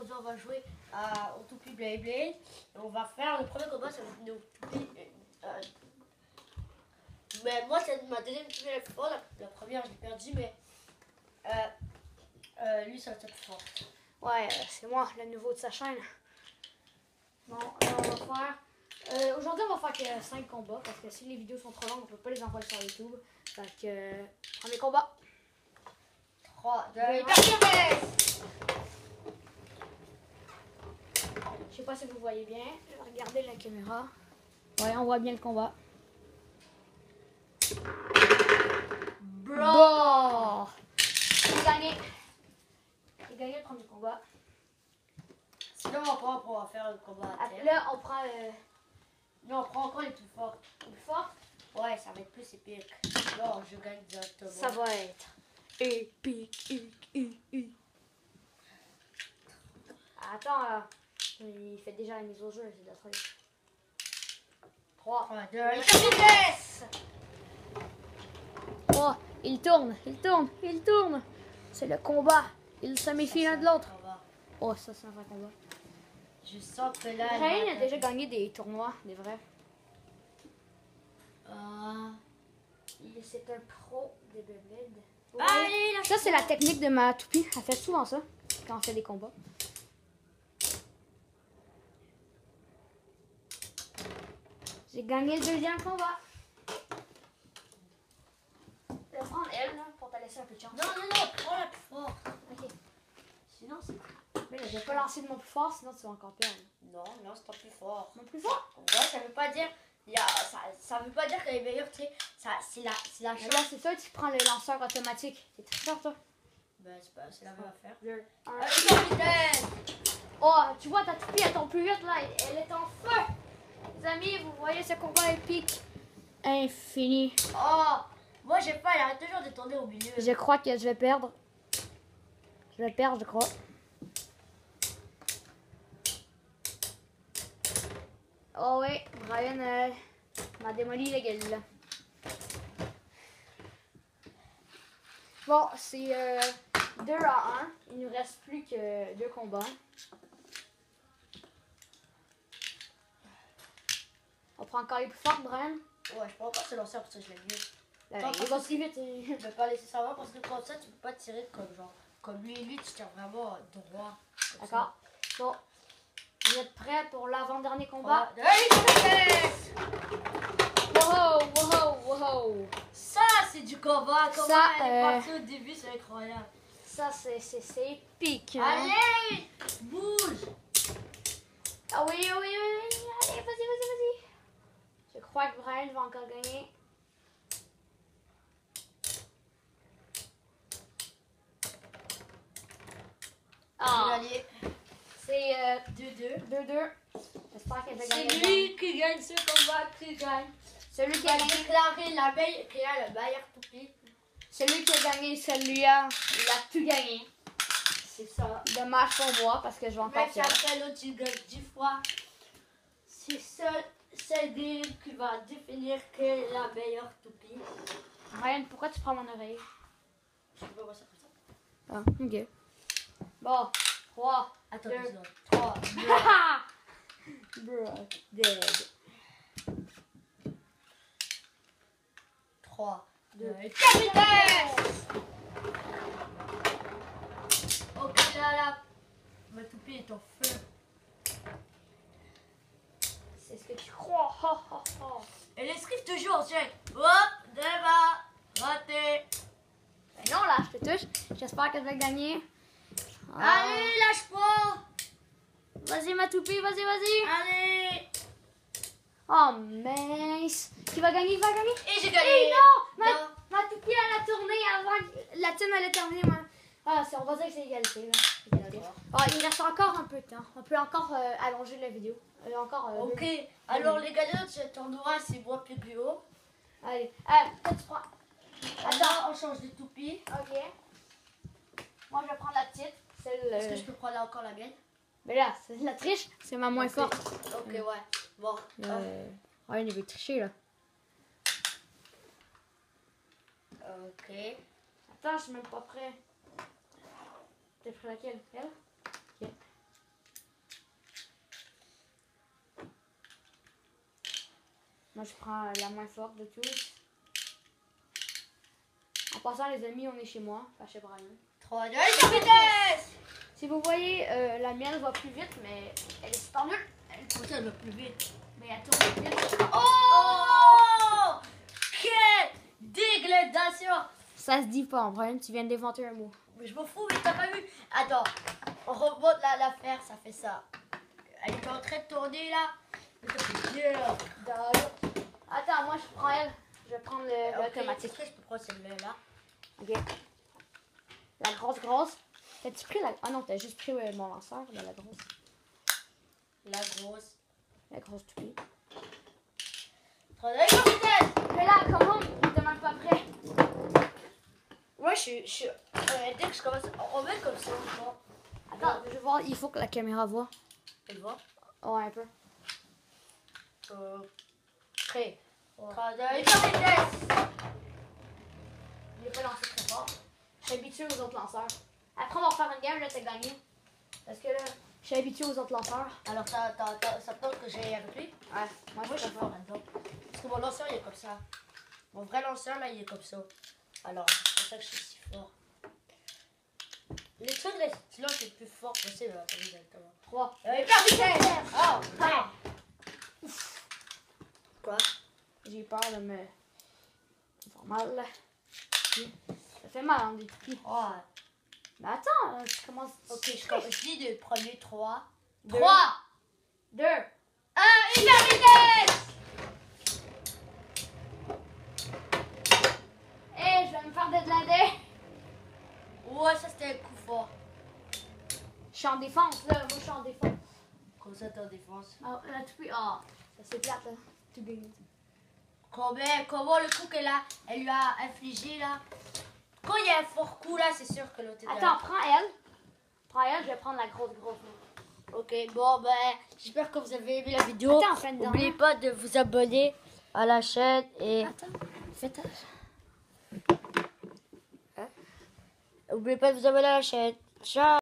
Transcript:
aujourd'hui on va jouer au Toupie Blade Blade. Et on va faire le premier combat, ça va être nos Toupie. Mais moi c'est ma deuxième Toupie la plus forte. La première je l'ai perdue, mais lui ça va être plus fort. Ouais, c'est moi, le nouveau de sa chaîne. Bon, là on va faire... aujourd'hui on va faire que 5 combats, parce que si les vidéos sont trop longues, on peut pas les envoyer sur YouTube. Fait que... premier combat. 3, 2, 1. Je sais pas si vous voyez bien. Je vais regarder la caméra. Ouais, on voit bien le combat. Bro! J'ai gagné. J'ai gagné le premier combat. Sinon on va faire le combat à terre. Là, on prend... Non, on prend encore les plus forts. le fort. Ouais, ça va être plus épique. Non, je gagne directement. Ça va être épique. Attends, là. Il fait déjà la mise au jeu, c'est de la truc. 3, 3, 2, 1. vitesse! Oh, il tourne. C'est le combat. Il se méfie l'un de l'autre. Oh, ça, c'est un vrai combat. Je sens que là... Ryan a déjà gagné des tournois, des vrais. C'est un pro des Beyblade. Allez, Ça, c'est la technique de ma toupie. Elle fait souvent ça quand on fait des combats. J'ai gagné le deuxième combat. Je vais prendre elle là, pour te laisser un peu de chance. Non, prends la plus forte. Ok. Sinon, c'est... Mais là, je vais pas lancer de mon plus fort, sinon tu vas encore perdre. Non, c'est pas plus fort. Mon plus fort? Ouais, ça veut pas dire... ça veut pas dire qu'elle est meilleure, tu sais. C'est la Mais chance. là, c'est ça, tu prends le lanceur automatique. C'est très fort, toi. Ben, c'est la même affaire. 2, 1. Allez, vitesse! Oh, tu vois, ta toupie, elle tombe plus vite, là. Elle est en feu. Les amis, vous voyez ce combat épique. Infini. Oh, moi j'ai pas, elle arrête toujours de tourner au milieu. Je crois que je vais perdre. Je vais perdre, je crois. Oh oui, Brian m'a démoli la gueule, là. Bon, c'est 2 à 1. Il nous reste plus que 2 combats. On prend encore les plus fortes, Brian. Ouais, je peux encore se lancer parce que je l'aime mieux. Il va si vite. Je vais pas laisser ça voir parce que comme ça, tu peux pas tirer comme lui et lui, tu tires vraiment droit. D'accord. Bon, vous êtes prêts pour l'avant-dernier combat? Wow. Ça, c'est du combat. Comment Ça, elle est partie au début, c'est incroyable. Ça, c'est épique. Hein? Allez, bouge. Ah oui. Allez, vas-y. Je crois que Brian va encore gagner. Allez. C'est 2-2. 2-2. J'espère qu'elle va C'est gagner. lui qui gagne ce combat, qui gagne. Celui qui Il a a gagné, déclaré la meilleure toupie. celui qui a gagné celui-là, il a tout gagné. C'est ça. Dommage pour moi parce que je vais encore Mais perdre. après l'autre, tu gagnes 10 fois. C'est celle qui va définir quelle est la meilleure toupie. Brian, pourquoi tu prends mon oreille? Je sais pas quoi ça fait ça. Ah, ok. Bon, 3. Attends, Deux. 3. Bro, dead. 3, 2, 2. 4 vitesse! Ok, là, ma toupie est en feu. C'est ce que tu crois. Elle esquive toujours, check. Hop, débat, raté. Ben non, là, je te touche. J'espère qu'elle va gagner. Allez, lâche pas. Vas-y, ma toupie, vas-y. Allez. Oh, mince. Qui va gagner? Et j'ai Eh gagné. non! Non. Ma toupie, elle a tourné avant que la tienne, elle a terminé. Ah, on va dire que c'est égalité. Là. Ah, il reste encore un peu de temps. On peut encore allonger la vidéo. Ok, alors les gagnants de cet endroit, c'est moi plus haut. Allez, toi tu prends. Attends, on change de toupie. Ok. Moi, je vais prendre la petite. Celle. Est-ce que je peux prendre encore la mienne? Mais là, c'est la triche. C'est ma moins forte. Ok, ouais. Bon. Ouais, il veut tricher là. Ok. Attends, je suis même pas prêt. T'es prêt laquelle? Elle? Ok. Moi, je prends la moins forte de tous. En passant, les amis, on est chez moi. Enfin, chez Brian. 3, 2, vitesse! Si vous voyez, la mienne va plus vite, mais elle est super nulle. Pourquoi elle va plus vite? Mais elle tourne plus vite. Oh! Quelle dégradation! Ça se dit pas, en Brian, tu viens d'inventer un mot. Mais je m'en fous, mais t'as pas vu? Attends, on remonte l'affaire, ça fait ça. Elle est en train de tourner là. Mais ça fait bien. Attends, moi, je prends elle. Je vais prendre l'automatique. Est-ce que je peux prendre celle-là? Ok. La grosse. T'as-tu pris la... Ah non, t'as juste pris mon lanceur, mais la grosse. La grosse toupie. 3, 2, vitesse! Mais là, comment? On t'es même pas prêt. Moi, je suis dès que je commence, on met comme ça. Bon. Attends, je vais voir, il faut que la caméra voit. Tu vois? Ouais, un peu. Prêt. 3, 2, vitesse! Il est pas lancé très fort. Je suis habitué aux autres lanceurs. Après, on va refaire une game, là, t'as gagné. Parce que là, je suis habitué aux autres lanceurs. Alors, ça te tente que j'aille avec lui? Ouais, Moi, je suis fort là-dedans. Parce que mon lanceur, il est comme ça. Mon vrai lanceur, là, il est comme ça. Alors, c'est pour ça que je suis si fort. Les trucs de silence c'est le plus fort possible à faire directement. 3. Hyper vitesse! Oh! Ah. Quoi? J'ai peur de me... Ça fait mal, là. Ça fait mal, hein, des toupies. Oh. Mais attends, là, tu commences... Ok, je dis de premier 3. 3, 2, 1, hyper vitesse! et je vais me faire déglader. Ouais, ça c'était un coup fort. Je suis en défense, là. Moi, je suis en défense. Comme ça, t'es en défense. Ah, la toupie... Ah, ça c'est plate, là. Tout gagné. Comment le coup elle lui a infligé là? Quand il y a un fort coup là, c'est sûr que l'autre est Attends, prends elle. Prends elle, je vais prendre la grosse. Ok, bon ben, j'espère que vous avez aimé la vidéo. Attends, fais une N'oubliez pas de vous abonner à la chaîne et... Attends, fais ta... N'oubliez pas de vous abonner à la chaîne. Ciao!